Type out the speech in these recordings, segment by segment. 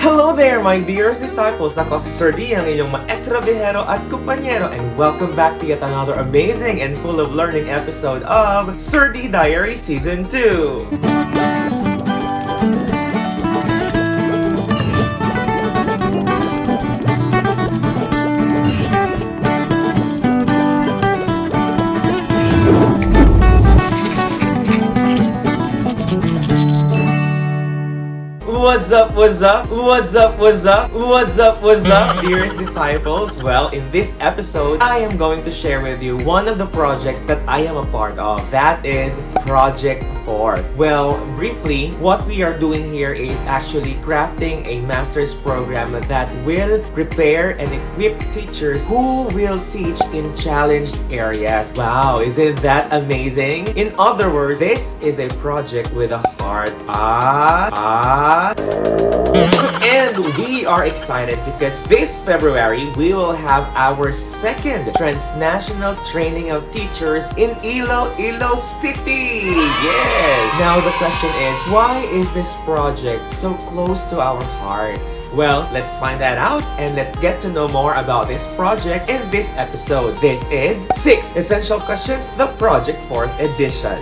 Hello there, my dearest disciples! Ako si Sir Dee, ang inyong maestro bihero at kumpanyero, and welcome back to yet another amazing and full of learning episode of Sir Dee Diaries Season 2! What's up, what's up, what's up, what's up, what's up, what's up, dearest disciples? Well, in this episode, I am going to share with you one of the projects that I am a part of. That is Project 4. Well, briefly, what we are doing here is actually crafting a master's program that will prepare and equip teachers who will teach in challenged areas. Wow, isn't that amazing? In other words, this is a project with a heart. And we are excited because this February, we will have our second Transnational Training of Teachers in Iloilo City! Yes! Now the question is, why is this project so close to our hearts? Well, let's find that out and let's get to know more about this project in this episode. This is 6 Essential Questions, the Project 4th edition.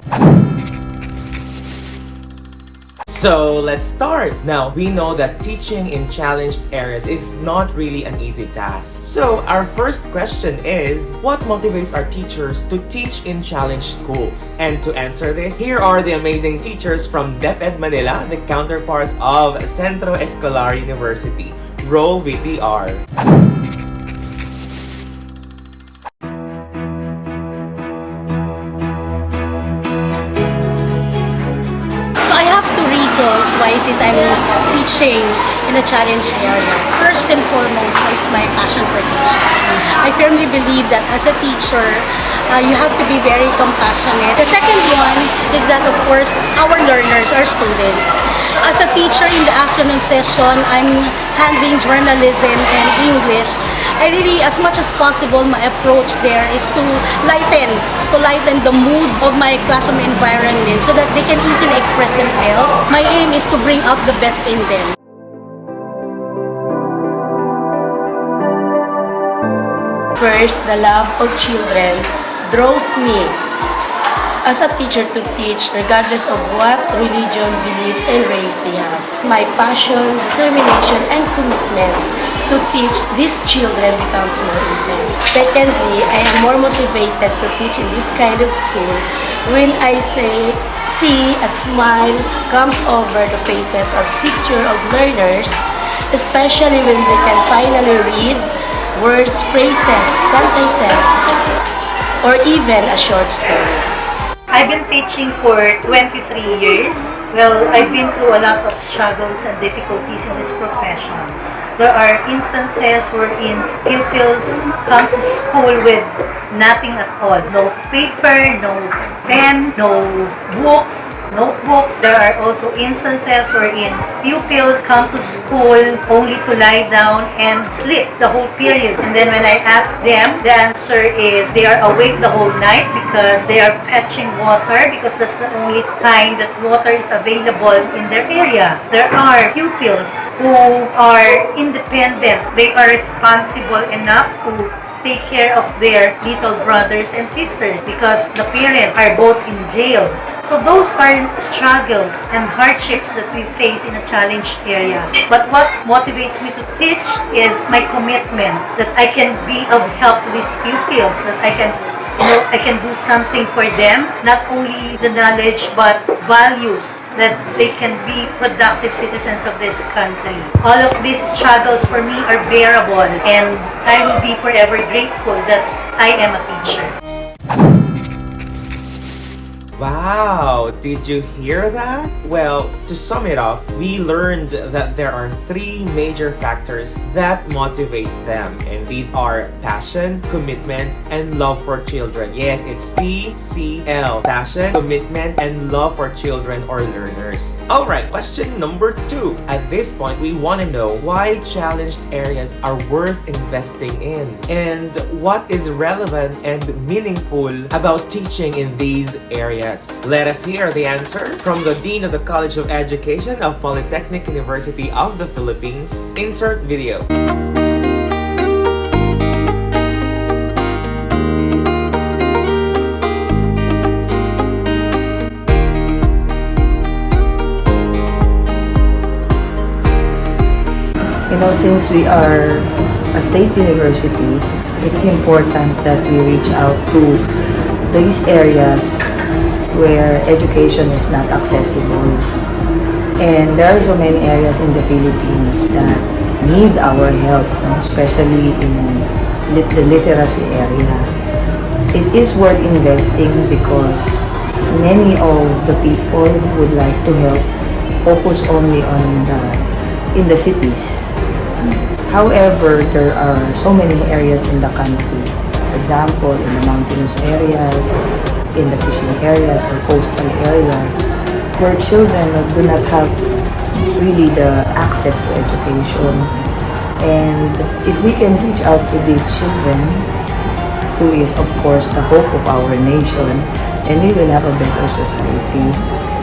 So let's start. Now, we know that teaching in challenged areas is not really an easy task. So our first question is, what motivates our teachers to teach in challenged schools? And to answer this, here are the amazing teachers from DepEd Manila, the counterparts of Centro Escolar University. Roll VTR. Reasons why is it I'm teaching in a challenge area. First and foremost is my passion for teaching. I firmly believe that as a teacher, you have to be very compassionate. The second one is that, of course, our learners are students. As a teacher in the afternoon session, I'm handling journalism and English. I really, as much as possible, my approach there is to lighten the mood of my classroom environment so that they can easily express themselves. My aim is to bring out the best in them. First, the love of children draws me as a teacher to teach regardless of what religion, beliefs, and race they have. My passion, determination, and commitment to teach these children becomes more intense. Secondly, I am more motivated to teach in this kind of school when I see a smile comes over the faces of 6-year-old learners, especially when they can finally read words, phrases, sentences, or even a short stories. I've been teaching for 23 years. Well, I've been through a lot of struggles and difficulties in this profession. There are instances wherein pupils come to school with nothing at all. No paper, no pen, no books, notebooks. There are also instances wherein pupils come to school only to lie down and sleep the whole period. And then when I ask them, the answer is they are awake the whole night because they are fetching water because that's the only time that water is available in their area. There are pupils who are independent. They are responsible enough to take care of their little brothers and sisters because the parents are both in jail. So those are struggles and hardships that we face in a challenged area. But what motivates me to teach is my commitment that I can be of help to these pupils, that I can do something for them, not only the knowledge but values that they can be productive citizens of this country. All of these struggles for me are bearable and I will be forever grateful that I am a teacher. Wow, did you hear that? Well, to sum it up, we learned that there are 3 major factors that motivate them, and these are passion, commitment, and love for children. Yes, it's PCL, passion, commitment, and love for children or learners. Alright, question number 2. At this point, we want to know why challenged areas are worth investing in, and what is relevant and meaningful about teaching in these areas. yes. Let us hear the answer from the Dean of the College of Education of Polytechnic University of the Philippines. Insert video. Since we are a state university, it is important that we reach out to these areas where education is not accessible. And there are so many areas in the Philippines that need our help, especially in the literacy area. It is worth investing because many of the people would like to help focus only on in the cities. However, there are so many areas in the country. For example, in the mountainous areas, in the fishing areas or coastal areas, where children do not have really the access to education. And if we can reach out to these children, who is of course the hope of our nation, then we will have a better society.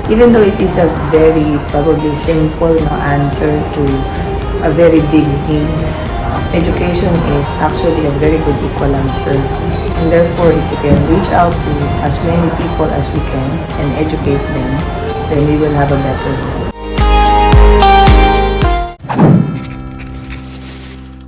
Even though it is a very probably simple answer to a very big need. Education is actually a very good equalizer, and therefore if we can reach out to as many people as we can and educate them, then we will have a better world.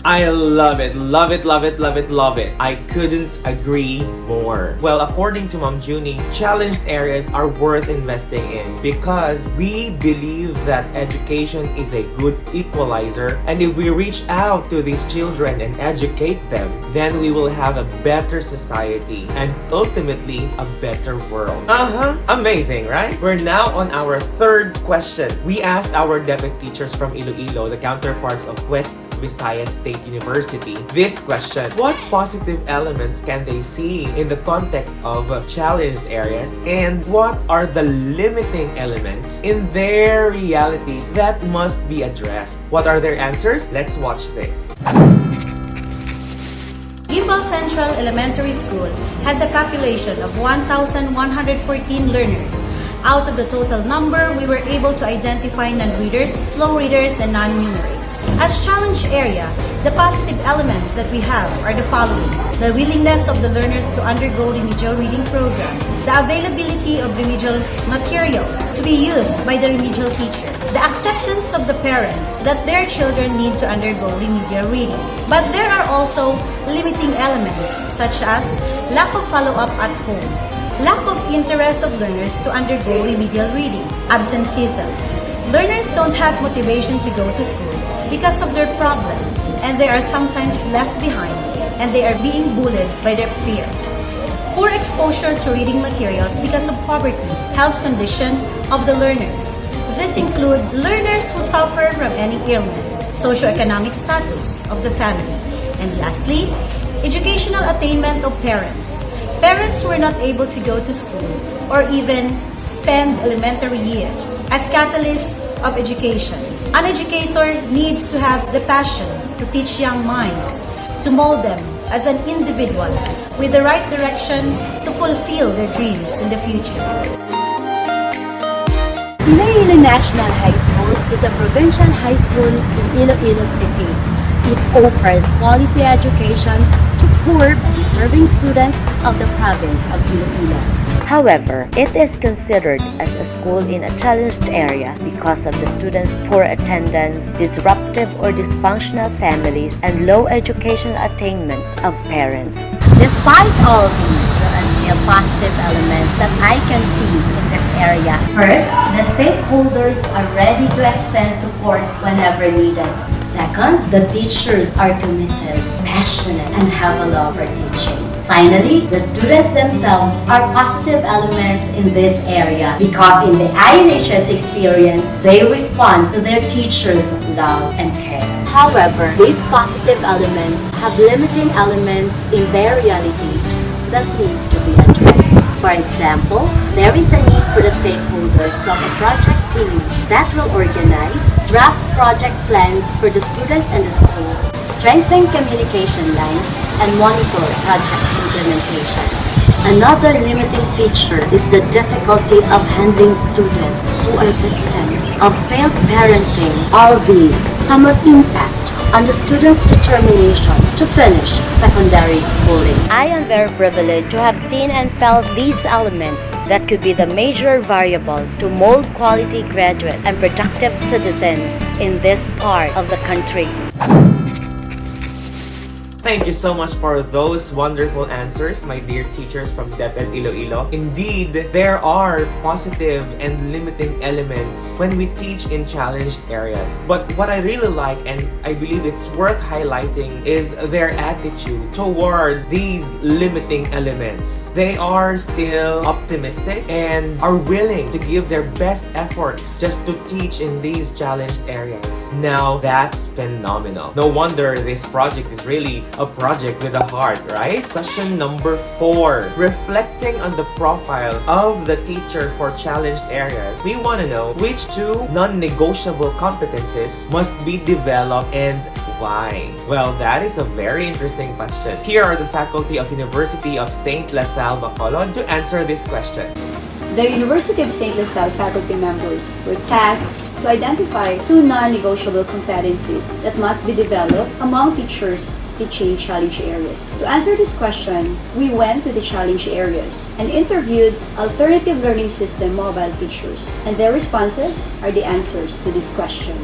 I love it, love it, love it, love it, love it. I couldn't agree more. Well, according to Ma'am Junie, challenged areas are worth investing in because we believe that education is a good equalizer, and if we reach out to these children and educate them, then we will have a better society and ultimately a better world. Amazing, right? We're now on our third question. We asked our debit teachers from Iloilo, the counterparts of West Visayas State University, this question: what positive elements can they see in the context of challenged areas, and what are the limiting elements in their realities that must be addressed? What are their answers? Let's watch this. Gimbal Central Elementary School has a population of 1,114 learners. Out of the total number, we were able to identify non-readers, slow readers, and non-numerates. As challenge area, the positive elements that we have are the following: the willingness of the learners to undergo remedial reading program, the availability of remedial materials to be used by the remedial teacher, the acceptance of the parents that their children need to undergo remedial reading. But there are also limiting elements such as lack of follow-up at home, lack of interest of learners to undergo remedial reading, absenteeism. Learners don't have motivation to go to school because of their problem, and they are sometimes left behind, and they are being bullied by their peers. Poor exposure to reading materials because of poverty, health condition of the learners. This include learners who suffer from any illness, socioeconomic status of the family, and lastly, educational attainment of parents. Parents who are not able to go to school or even spend elementary years as catalysts of education. An educator needs to have the passion to teach young minds, to mold them as an individual with the right direction to fulfill their dreams in the future. Iloilo National High School is a provincial high school in Iloilo City. It offers quality education to poor, deserving students of the province of Iloilo. However, it is considered as a school in a challenged area because of the students' poor attendance, disruptive or dysfunctional families, and low educational attainment of parents. Despite all these, there are still positive elements that I can see in this area. First, the stakeholders are ready to extend support whenever needed. Second, the teachers are committed, passionate, and have a love for teaching. Finally, the students themselves are positive elements in this area because in the INHS experience, they respond to their teachers' love and care. However, these positive elements have limiting elements in their realities that need to be addressed. For example, there is a need for the stakeholders to have a project team that will organize, draft project plans for the students and the school, strengthen communication lines, and monitor project implementation. Another limiting feature is the difficulty of handling students who are victims of failed parenting. All these somewhat impact on the students' determination to finish secondary schooling. I am very privileged to have seen and felt these elements that could be the major variables to mold quality graduates and productive citizens in this part of the country. Thank you so much for those wonderful answers, my dear teachers from DepEd Iloilo. Indeed, there are positive and limiting elements when we teach in challenged areas. But what I really like, and I believe it's worth highlighting, is their attitude towards these limiting elements. They are still optimistic and are willing to give their best efforts just to teach in these challenged areas. Now, that's phenomenal. No wonder this project is really a project with a heart, right? Question number 4. Reflecting on the profile of the teacher for challenged areas, we want to know which 2 non-negotiable competencies must be developed and why? Well, that is a very interesting question. Here are the faculty of University of St. LaSalle Bacolod to answer this question. The University of St. LaSalle faculty members were tasked to identify 2 non-negotiable competencies that must be developed among teachers teaching challenge areas. To answer this question, we went to the challenge areas and interviewed alternative learning system mobile teachers, and their responses are the answers to this question.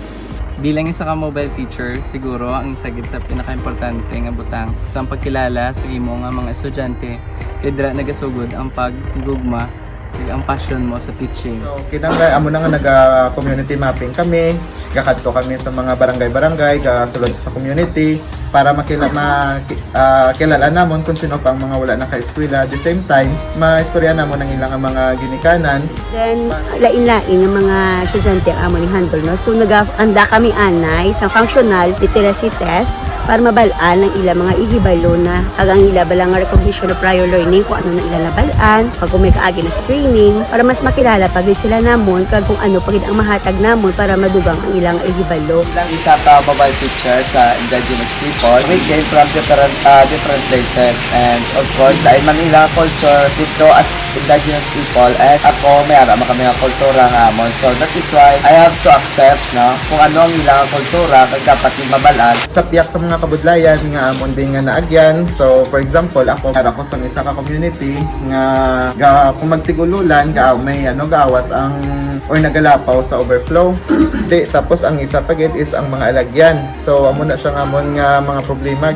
Bilang isa ka mobile teacher, siguro ang sagid sa pinaka-importante nga butang isang pagkilala sa imo nga mga estudyante kay dira nagasugod ang paggugma kay ang passion mo sa teaching. So, kinanglan amo na nga naga-community mapping kami, gakadto kami sa mga barangay-barangay, gasulod sa community para makilala namon kung sino pang mga wala na ka-eskwela. At the same time, maistorya namon ang ilang mga ginikanan. Then, lain-lain ng mga estudyante ang amon handle, no? So, nag-anda kami anay sa functional literacy test para mabalaan ng ilang mga ihibalo na kagang ila balang recognition of prior learning kung ano na ila nabalaan, pag may kaagi na sa training, para mas makilala pag sila namon kag kung ano pagid ang mahatag namon para madugang ang ilang ihibalo. Lang isa ka mobile teacher sa indigenous people, we came from different places, and of course dahil man ilang culture dito as indigenous people, at ako may ara kami nga kultura nga amon, so that is why I have to accept no kung ano ang ilang kultura kag dapat mabalaan Sa piyak sa mga kabudlayan nga amon din nga naagyan. So for example, ako sa isa ka community nga kung magtigululan may gawas ang or nagalapaw sa overflow. Tapos ang isa pagit is ang mga alagyan. So amo na siya ngamon nga mga problema.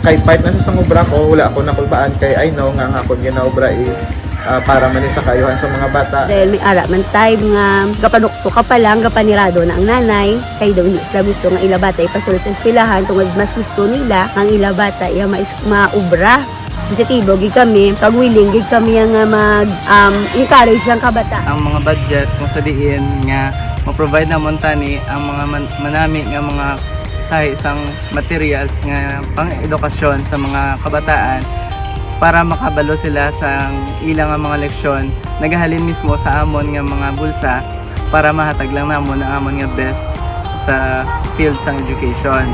Kay part na sa obra ko, wala ako nakulbaan kay I know nga ang akong ginaobra is para man sa kayuhan sa mga bata. Dahil may ara man time nga kapanukto ka pa lang, kapanirado na ang nanay, kay daw hindi sila gusto nga ila bata ipasulod sa eskwelahan tungod mas gusto nila ang ila bata iya maubra. Positibo gid kami, pag willing gid kami nga mag-encourage ang kabata. Ang mga budget kung sa diin nga ma-provide na montani ang mga manami nga mga sa isang materials nga pang-edukasyon sa mga kabataan para makabalo sila sa ilang mga leksyon, nagahalin mismo sa amon nga mga bulsa para mahatag lang namon ang amon nga best sa field sang education.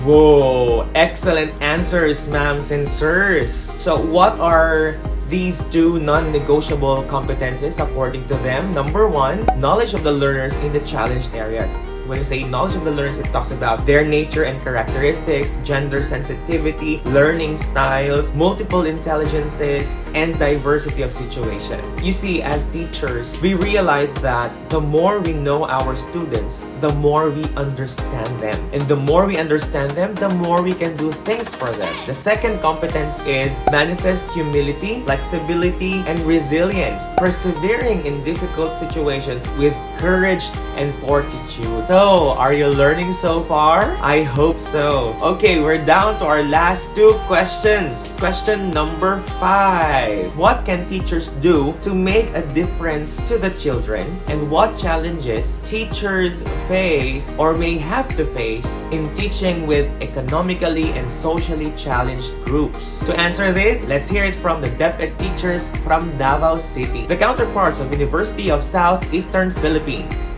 Whoa! Excellent answers, ma'ams and sirs. So what are these 2 non-negotiable competencies according to them? Number 1, knowledge of the learners in the challenged areas. When we say knowledge of the learners, it talks about their nature and characteristics, gender sensitivity, learning styles, multiple intelligences, and diversity of situation. You see, as teachers, we realize that the more we know our students, the more we understand them. And the more we understand them, the more we can do things for them. The second competence is manifest humility, flexibility, and resilience, persevering in difficult situations with courage and fortitude. So, are you learning so far? I hope so. Okay, we're down to our last 2 questions. Question number 5. What can teachers do to make a difference to the children? And what challenges teachers face or may have to face in teaching with economically and socially challenged groups? To answer this, let's hear it from the DepEd teachers from Davao City, the counterparts of University of Southeastern Philippines.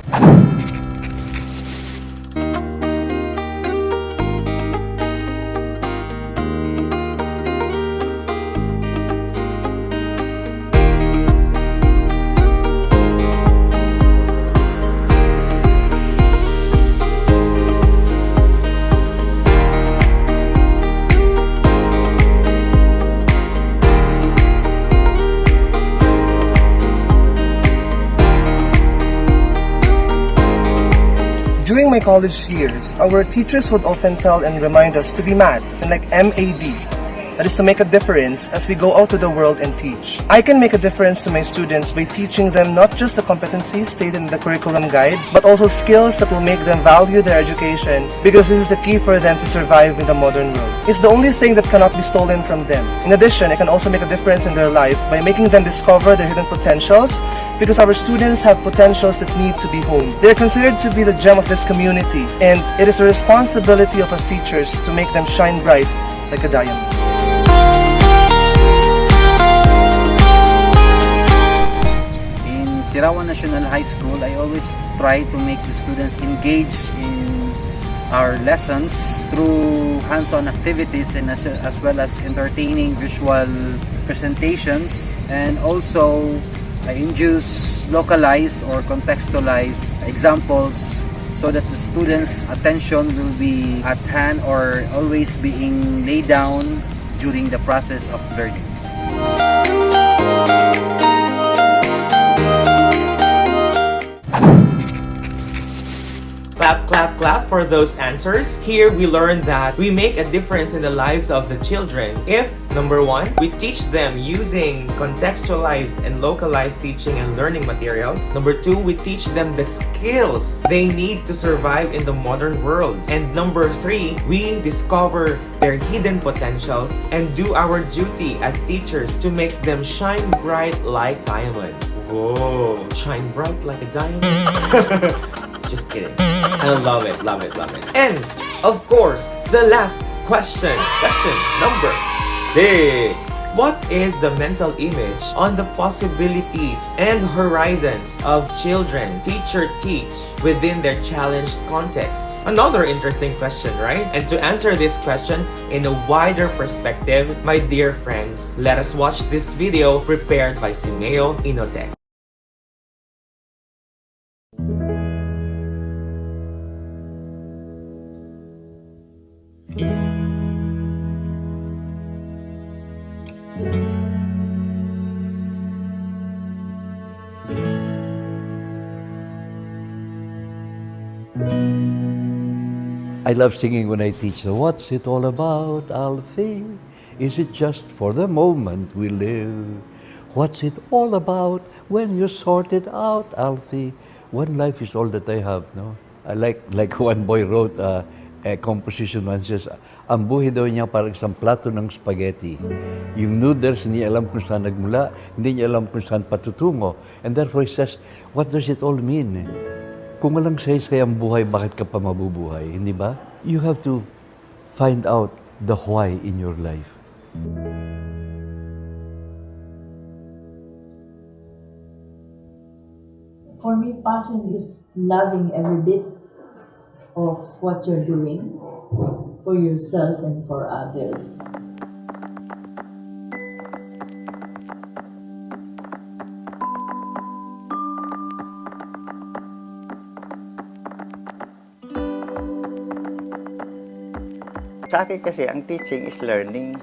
During my college years, our teachers would often tell and remind us to be mad, and like MAD. That is to make a difference as we go out to the world and teach. I can make a difference to my students by teaching them not just the competencies stated in the curriculum guide, but also skills that will make them value their education, because this is the key for them to survive in the modern world. It's the only thing that cannot be stolen from them. In addition, I can also make a difference in their lives by making them discover their hidden potentials, because our students have potentials that need to be honed. They are considered to be the gem of this community, and it is the responsibility of us teachers to make them shine bright like a diamond. Sirawan National High School, I always try to make the students engage in our lessons through hands-on activities and as well as entertaining visual presentations, and also I induce localized or contextualized examples so that the students' attention will be at hand or always being laid down during the process of learning. Clap, clap, clap for those answers. Here we learned that we make a difference in the lives of the children if, number one, we teach them using contextualized and localized teaching and learning materials. Number two, we teach them the skills they need to survive in the modern world. And number three, we discover their hidden potentials and do our duty as teachers to make them shine bright like diamonds. Whoa, shine bright like a diamond? Just kidding. I love it, love it, love it. And, of course, the last question. Question number 6. What is the mental image on the possibilities and horizons of children teach within their challenged context? Another interesting question, right? And to answer this question in a wider perspective, my dear friends, let us watch this video prepared by Simeo Inotech. I love singing when I teach. So what's it all about, Alfie? Is it just for the moment we live? What's it all about when you sort it out, Alfie? When life is all that I have, no? I like one boy wrote a composition once, says, ang buhay daw niya parang isang plato ng spaghetti. Yung noodles, hindi niya alam kung saan nagmula, hindi niya alam kung saan patutungo. And therefore he says, what does it all mean? Kung walang saysay ang buhay, bakit ka pa mabubuhay? Hindi ba? You have to find out the why in your life. For me, passion is loving every bit of what you're doing for yourself and for others. Sa akin kasi, ang teaching is learning.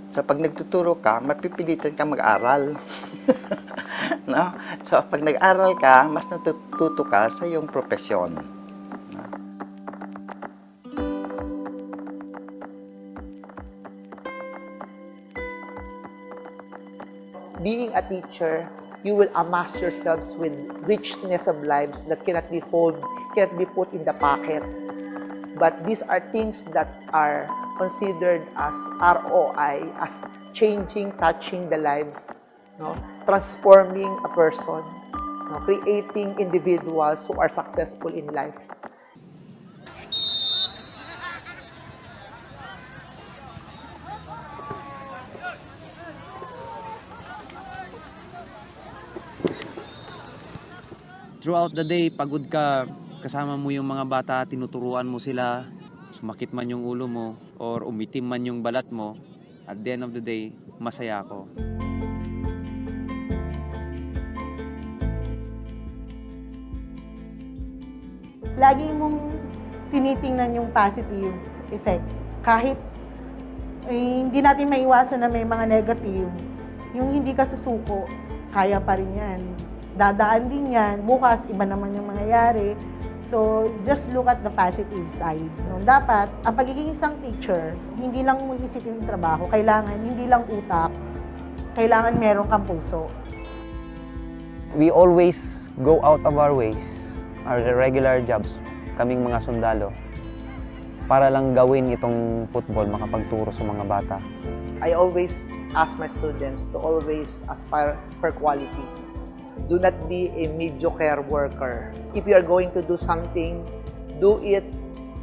So, pag nagtuturo ka, mapipilitan ka mag-aral. No? So, pag nag-aral ka, mas natututo ka sa iyong profesyon. No? Being a teacher, you will amass yourselves with richness of lives that cannot be held, cannot be put in the pocket. But these are things that are considered as ROI, as changing, touching the lives, no? Transforming a person, no? Creating individuals who are successful in life. Throughout the day, pagod ka, kasama mo yung mga bata, tinuturuan mo sila, sumakit man yung ulo mo, or umitim man yung balat mo, at the end of the day, masaya ako. Lagi mong tinitingnan yung positive effect. Kahit hindi natin maiwasan na may mga negative, yung hindi ka susuko, kaya pa rin yan. Dadaan din yan, bukas iba naman yung mangyayari. So, just look at the positive side. No? Dapat, ang pagiging isang teacher, hindi lang mo isipin yung trabaho, kailangan hindi lang utak, kailangan meron kang puso. We always go out of our ways, our regular jobs, kaming mga sundalo, para lang gawin itong football, makapagturo sa mga bata. I always ask my students to always aspire for quality. Do not be a mediocre worker. If you are going to do something, do it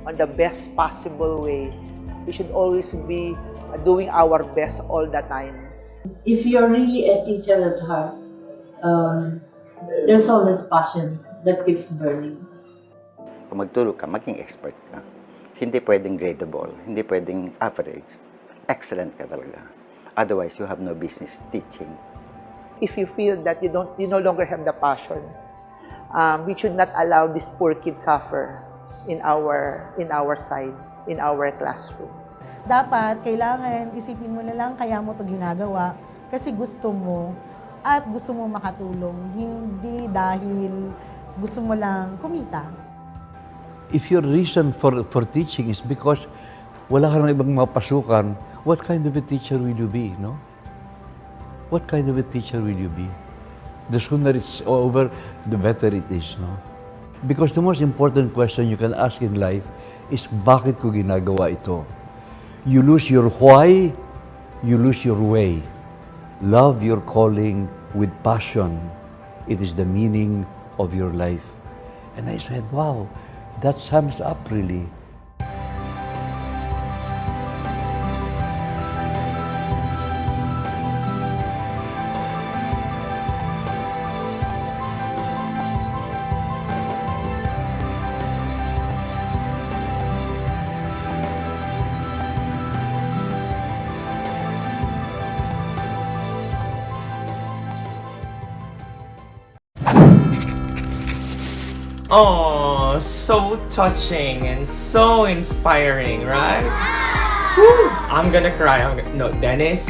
on the best possible way. We should always be doing our best all the time. If you're really a teacher at heart, there's always passion that keeps burning. Kung magturo ka, maging expert ka. Hindi pwedeng gradable, hindi pwedeng average. Excellent ka talaga. Otherwise, you have no business teaching. If you feel that you no longer have the passion, we should not allow these poor kids suffer in our side, in our classroom. Dapat, kailangan isipin mo na lang kaya mo ito ginagawa kasi gusto mo at gusto mo makatulong, hindi dahil gusto mo lang kumita. If your reason for teaching is because wala ka ng ibang mapasukan, what kind of a teacher will you be, no? What kind of a teacher will you be? The sooner it's over, the better it is, no? Because the most important question you can ask in life is, bakit ko ginagawa ito? You lose your why, you lose your way. Love your calling with passion. It is the meaning of your life. And I said, wow, that sums up really. Oh, so touching and so inspiring, right? Whew. I'm gonna cry. No, Dennis,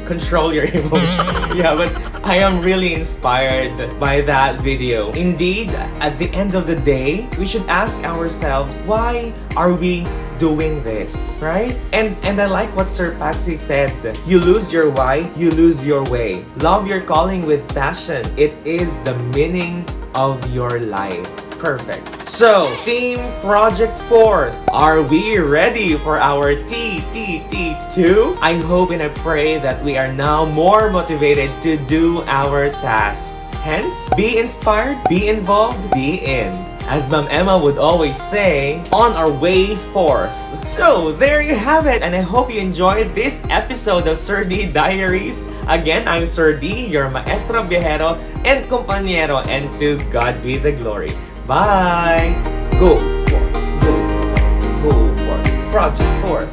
control your emotions. Yeah, but I am really inspired by that video. Indeed, at the end of the day, we should ask ourselves, why are we doing this, right? And I like what Sir Patsy said. You lose your why, you lose your way. Love your calling with passion. It is the meaning of your life. Perfect. So, Team Project 4, are we ready for our TTT2? I hope and I pray that we are now more motivated to do our tasks. Hence, be inspired, be involved, be in. As Ma'am Emma would always say, on our way forth. So, there you have it, and I hope you enjoyed this episode of Sir Dee Diaries. Again, I'm Sir Dee, your maestro viajero and compañero, and to God be the glory. Bye! Go for Project Forth.